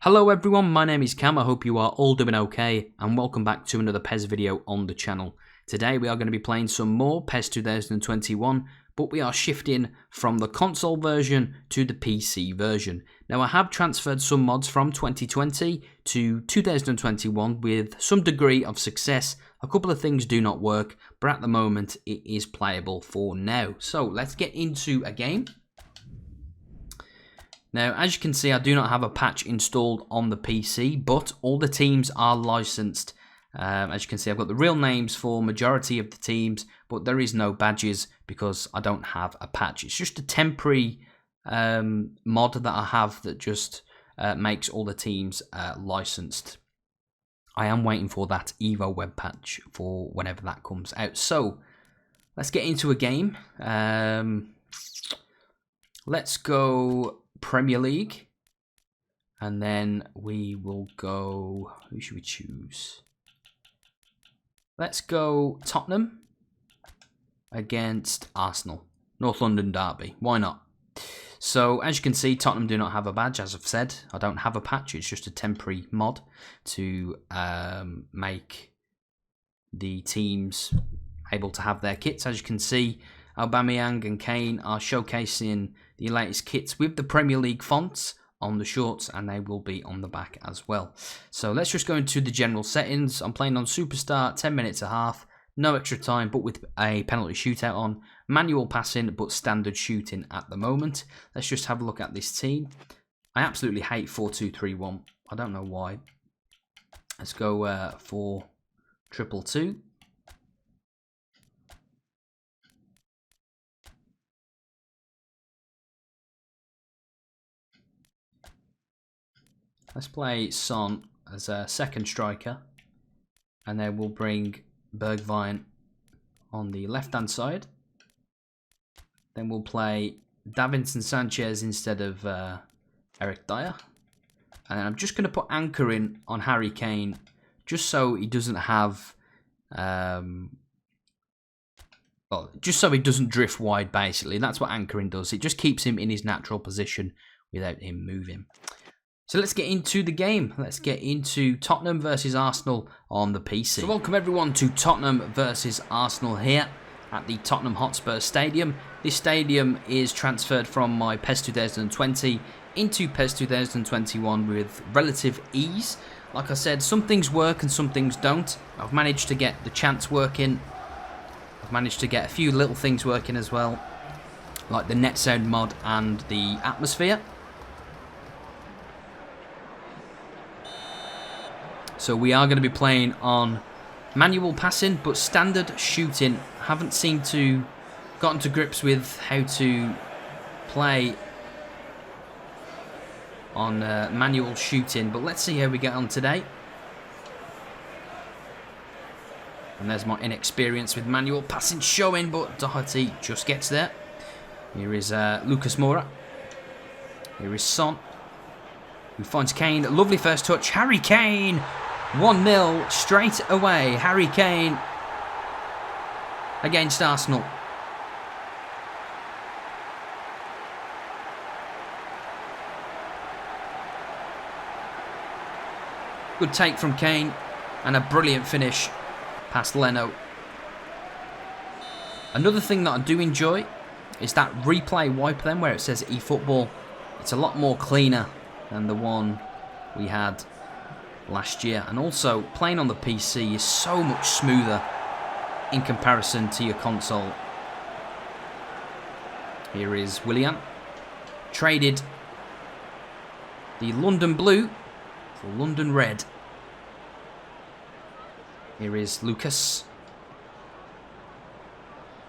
Hello everyone, my name is Cam, I hope you are all doing okay, and welcome back to another PES video on the channel. Today we are going to be playing some more PES 2021, but we are shifting from the console version to the PC version. Now I have transferred some mods from 2020 to 2021 with some degree of success. A couple of things do not work, but at the moment it is playable for now. So let's get into a game. Now, as you can see, I do not have a patch installed on the PC, but all the teams are licensed. As you can see, I've got the real names for majority of the teams, but there is no badges because I don't have a patch. It's just a temporary mod that I have that just makes all the teams licensed. I am waiting for that Evo web patch for whenever that comes out. So, let's get into a game. Let's go Premier League, and then we will go, who should we choose? Let's go Tottenham against Arsenal, North London derby, why not? So as you can see, Tottenham do not have a badge. As I've said, I don't have a patch, it's just a temporary mod to make the teams able to have their kits. As you can see, Aubameyang and Kane are showcasing the latest kits with the Premier League fonts on the shorts, and they will be on the back as well. So let's just go into the general settings. I'm playing on Superstar, 10 minutes a half, no extra time, but with a penalty shootout on. Manual passing, but standard shooting at the moment. Let's just have a look at this team. I absolutely hate 4-2-3-1. I don't know why. Let's go 4-2-2-2. Let's play Son as a second striker, and then we'll bring Bergwijn on the left-hand side. Then we'll play Davinson Sanchez instead of Eric Dyer. And then I'm just going to put anchoring on Harry Kane, just so he doesn't have, just so he doesn't drift wide, basically. That's what anchoring does. It just keeps him in his natural position without him moving. So let's get into the game. Let's get into Tottenham versus Arsenal on the PC. So welcome everyone to Tottenham versus Arsenal here at the Tottenham Hotspur Stadium. This stadium is transferred from my PES 2020 into PES 2021 with relative ease. Like I said, some things work and some things don't. I've managed to get the chance working. I've managed to get a few little things working as well, like the net sound mod and the atmosphere. So we are going to be playing on manual passing, but standard shooting. Haven't seemed to gotten to grips with how to play on manual shooting, but let's see how we get on today. And there's my inexperience with manual passing showing, but Doherty just gets there. Here is Lucas Moura. Here is Son, who finds Kane. Lovely first touch. Harry Kane! 1-0 straight away. Harry Kane against Arsenal. Good take from Kane and a brilliant finish past Leno. Another thing that I do enjoy is that replay wipe then where it says eFootball. It's a lot more cleaner than the one we had last year, and also playing on the PC is so much smoother in comparison to your console. Here is Willian, traded the London blue for London red. Here is Lucas,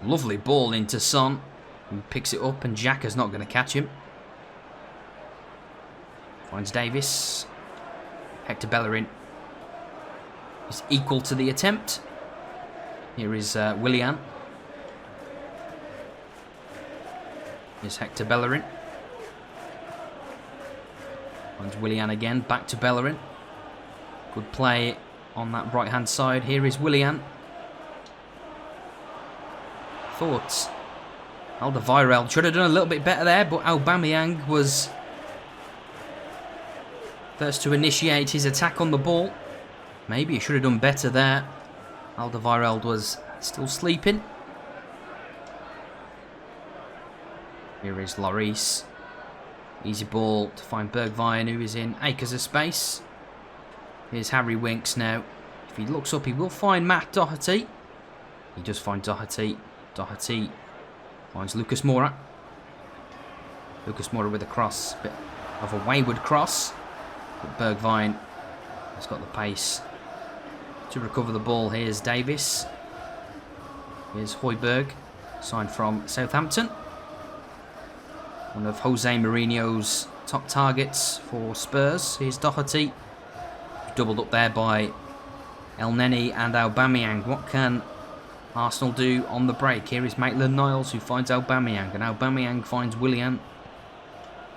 lovely ball into Son, who picks it up, and Xhaka's not going to catch him. Finds Davis. Hector Bellerin is equal to the attempt. Here is Willian. Here's Hector Bellerin. Finds Willian again. Back to Bellerin. Good play on that right-hand side. Here is Willian. Thoughts? Alderweireld should have done a little bit better there, but Aubameyang was First to initiate his attack on the ball. Maybe he should have done better there. Alderweireld was still sleeping. Here is Lloris. Easy ball to find Bergwijn, who is in acres of space. Here's Harry Winks now. If he looks up, he will find Matt Doherty. He does find Doherty. Doherty finds Lucas Moura. Lucas Moura with a cross. Bit of a wayward cross. But Bergwijn has got the pace to recover the ball. Here's Davis. Here's Højbjerg, signed from Southampton. One of Jose Mourinho's top targets for Spurs. Here's Doherty. Doubled up there by El Neni and Aubameyang. What can Arsenal do on the break? Here is Maitland-Niles, who finds Aubameyang, and Aubameyang finds Willian.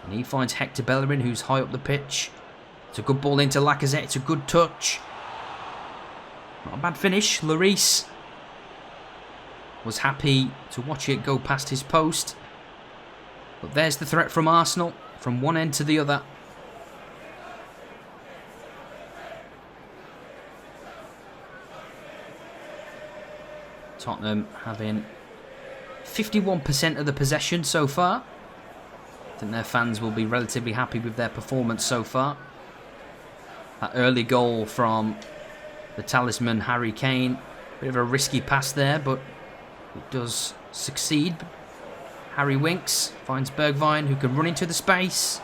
And he finds Hector Bellerin, who's high up the pitch. It's a good ball into Lacazette. It's a good touch. Not a bad finish. Lloris was happy to watch it go past his post. But there's the threat from Arsenal, from one end to the other. Tottenham having 51% of the possession so far. I think their fans will be relatively happy with their performance so far. That early goal from the talisman Harry Kane. Bit of a risky pass there, but it does succeed. Harry Winks finds Bergwijn, who can run into the space.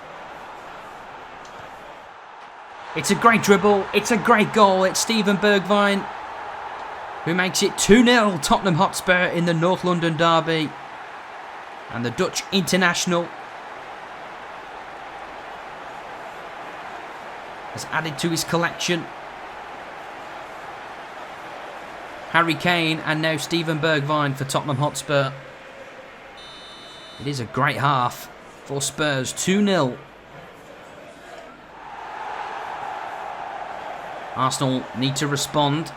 It's a great dribble. It's a great goal. It's Steven Bergwijn who makes it 2-0 Tottenham Hotspur in the North London derby. And the Dutch international has added to his collection. Harry Kane and now Steven Bergwijn for Tottenham Hotspur. It is a great half for Spurs. 2-0. Arsenal need to respond.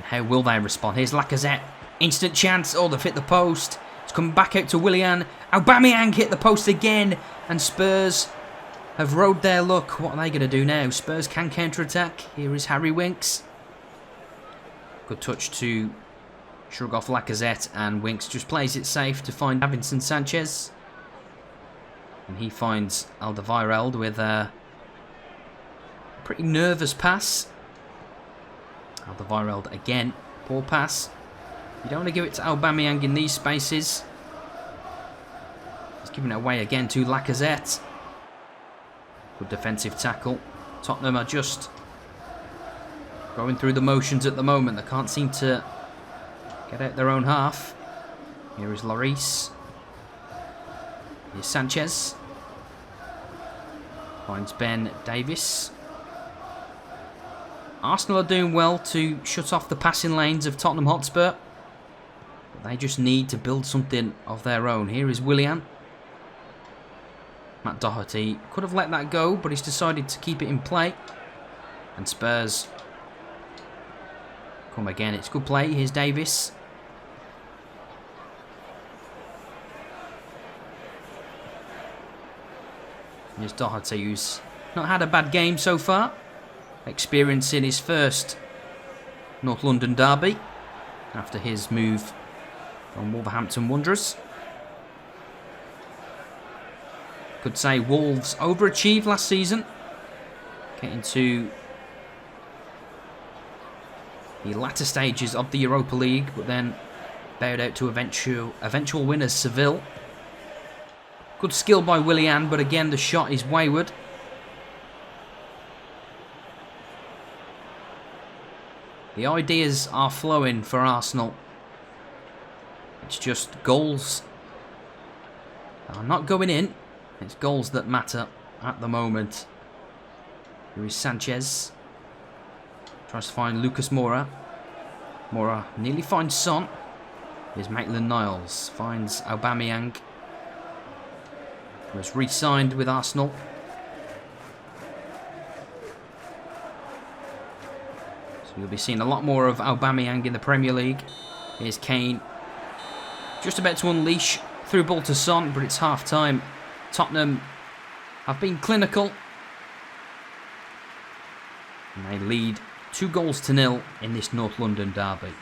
How will they respond? Here's Lacazette. Instant chance. Oh, they've hit the post. It's coming back out to Willian. Aubameyang hit the post again. And Spurs have rode their luck. What are they going to do now? Spurs can counter-attack. Here is Harry Winks. Good touch to shrug off Lacazette. And Winks just plays it safe to find Davinson Sanchez. And he finds Alderweireld with a pretty nervous pass. Alderweireld again. Poor pass. You don't want to give it to Aubameyang in these spaces. He's giving it away again to Lacazette. Good defensive tackle. Tottenham are just going through the motions at the moment. They can't seem to get out their own half. Here is Lloris. Here's Sanchez. Finds Ben Davis. Arsenal are doing well to shut off the passing lanes of Tottenham Hotspur. But they just need to build something of their own. Here is Willian. Matt Doherty could have let that go, but he's decided to keep it in play. And Spurs come again. It's good play. Here's Davis. Here's Doherty, who's not had a bad game so far. Experiencing his first North London derby after his move from Wolverhampton Wanderers. Could say Wolves overachieved last season, getting to the latter stages of the Europa League, but then bowed out to eventual winners Seville. Good skill by Willian, but again the shot is wayward. The ideas are flowing for Arsenal. It's just goals that are not going in. It's goals that matter at the moment. Here is Sanchez. Tries to find Lucas Moura. Moura nearly finds Son. Here's Maitland-Niles. Finds Aubameyang, who has re-signed with Arsenal. So you'll be seeing a lot more of Aubameyang in the Premier League. Here's Kane. Just about to unleash through ball to Son, but it's half time. Tottenham have been clinical. And they lead 2-0 in this North London derby.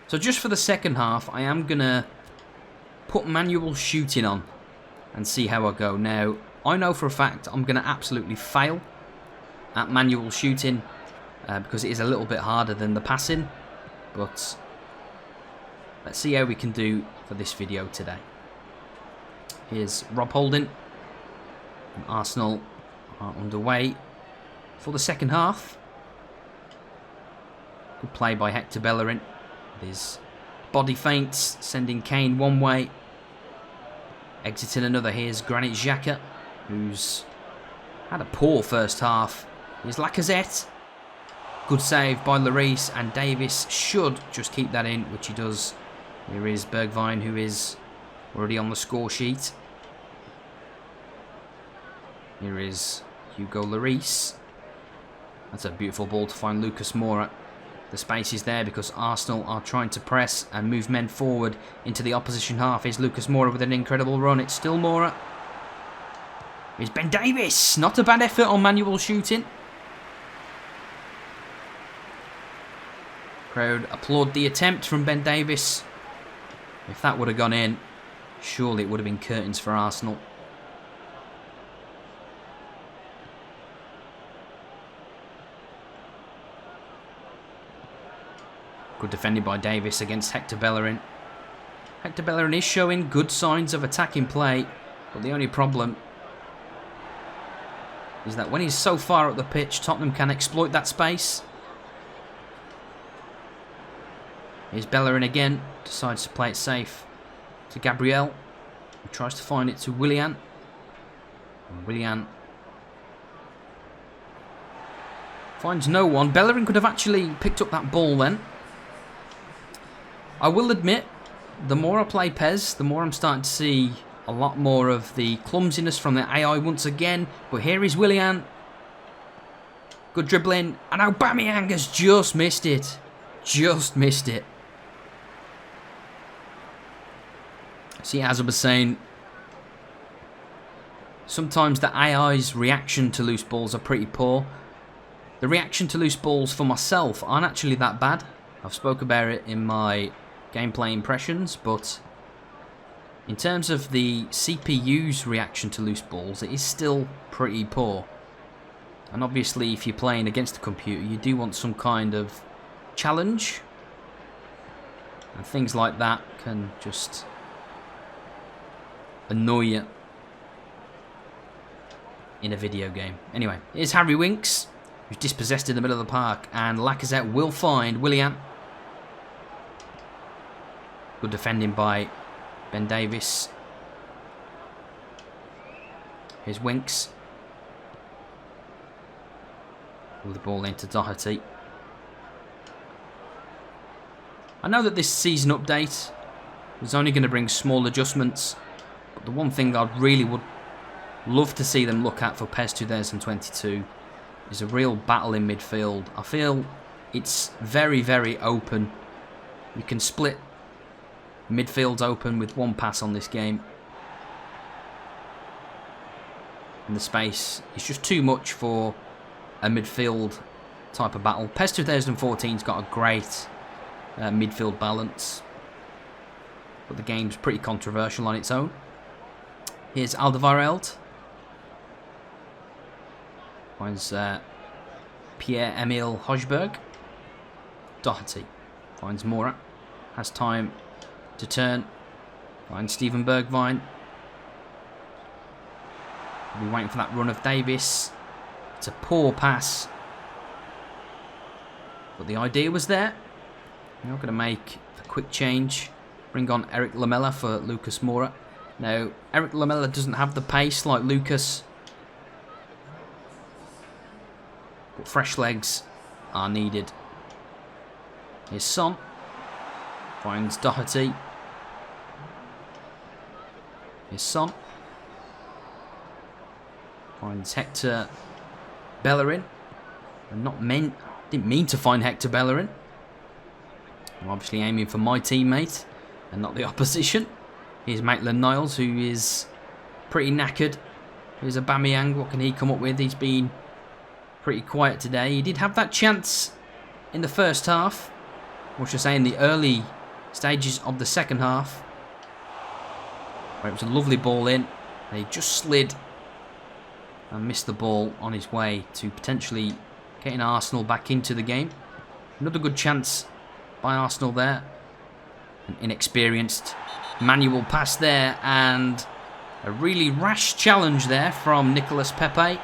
So just for the second half, I am going to put manual shooting on and see how I go. Now, I know for a fact I'm going to absolutely fail at manual shooting because it is a little bit harder than the passing. But let's see how we can do for this video today. Here's Rob Holding. And Arsenal are underway for the second half. Good play by Hector Bellerin. His body feints, sending Kane one way, exiting another. Here's Granit Xhaka, who's had a poor first half. Here's Lacazette. Good save by Lloris, and Davis should just keep that in, which he does. Here is Bergwijn, who is already on the score sheet. Here is Hugo Lloris. That's a beautiful ball to find Lucas Moura. The space is there because Arsenal are trying to press and move men forward into the opposition half. Here's Lucas Moura with an incredible run. It's still Moura. Here's Ben Davis. Not a bad effort on manual shooting. Crowd applaud the attempt from Ben Davis. If that would have gone in, surely it would have been curtains for Arsenal. Good defending by Davis against Hector Bellerin. Hector Bellerin is showing good signs of attacking play, but the only problem is that when he's so far up the pitch, Tottenham can exploit that space. Here's Bellerin again, decides to play it safe to Gabriel, who tries to find it to Willian. And Willian finds no one. Bellerin could have actually picked up that ball then. I will admit, the more I play PES, the more I'm starting to see a lot more of the clumsiness from the AI once again. But here is Willian. Good dribbling. And Aubameyang has just missed it. Just missed it. See, as I was saying, sometimes the AI's reaction to loose balls are pretty poor. The reaction to loose balls for myself aren't actually that bad. I've spoke about it in my gameplay impressions, but in terms of the CPU's reaction to loose balls, it is still pretty poor. And obviously, if you're playing against the computer, you do want some kind of challenge, and things like that can just annoy you in a video game. Anyway, here's Harry Winks, who's dispossessed in the middle of the park, and Lacazette will find Willian. Good defending by Ben Davis. Here's Winks. With the ball into Doherty. I know that this season update was only going to bring small adjustments, but the one thing I really would love to see them look at for PES 2022 is a real battle in midfield. I feel it's very, very open. You can split midfield's open with one pass on this game. And the space is just too much for a midfield type of battle. PES 2014's got a great midfield balance, but the game's pretty controversial on its own. Here's Alderweireld. Finds Pierre-Emile Højbjerg. Doherty finds Moura. Has time to turn. Finds Steven Bergwijn. We'll be waiting for that run of Davis. It's a poor pass, but the idea was there. Now going to make a quick change. Bring on Eric Lamela for Lucas Moura. Now, Eric Lamela doesn't have the pace like Lucas, but fresh legs are needed. Here's Son. Finds Doherty. Here's Son. Finds Hector Bellerin. And not Didn't mean to find Hector Bellerin. I'm obviously aiming for my teammate and not the opposition. Here's Maitland-Niles, who is pretty knackered. Here's Aubameyang. What can he come up with? He's been pretty quiet today. He did have that chance in the first half. Or should I say in the early stages of the second half. Where it was a lovely ball in. And he just slid and missed the ball on his way to potentially getting Arsenal back into the game. Another good chance by Arsenal there. An inexperienced manual pass there, and a really rash challenge there from Nicolas Pepe.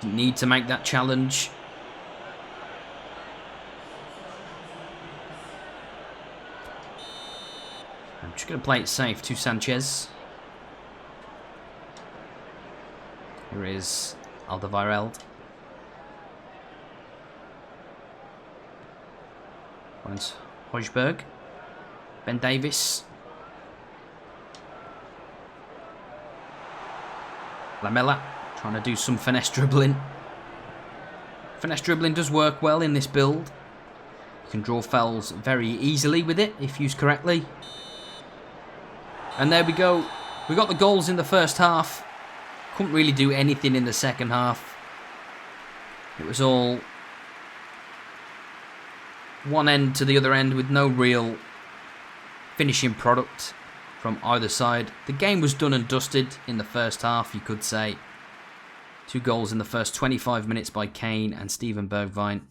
Didn't need to make that challenge. I'm just going to play it safe to Sanchez. Here is Alderweireld. Finds Højbjerg. Ben Davies. Lamela trying to do some finesse dribbling. Finesse dribbling does work well in this build. You can draw fouls very easily with it if used correctly. And there we go. We got the goals in the first half. Couldn't really do anything in the second half. It was all one end to the other end with no real finishing product from either side. The game was done and dusted in the first half, you could say. 2 goals in the first 25 minutes by Kane and Steven Bergwijn.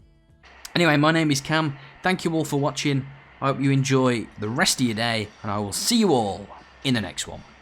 Anyway, my name is Cam. Thank you all for watching. I hope you enjoy the rest of your day, and I will see you all in the next one.